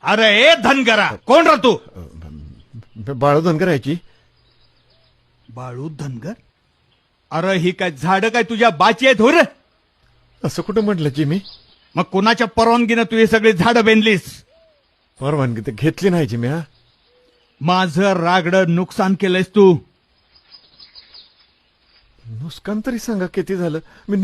अरे ए धनगरा, कोण रा तू? बाळू धनगर याची. बाळू धनगर? अरे ही काय झाड काय तुझ्या बाची आहेत हो रे? असं कुठं म्हटलं जी मी? मग कोणाच्या परवानगीनं तू हे सगळे झाडं बेंदलीस? परवानगी तर घेतली नाही जी मी. हा, माझं रागडं नुकसान केलंयस तू. नुकसान तरी सांगा किती झालं? मी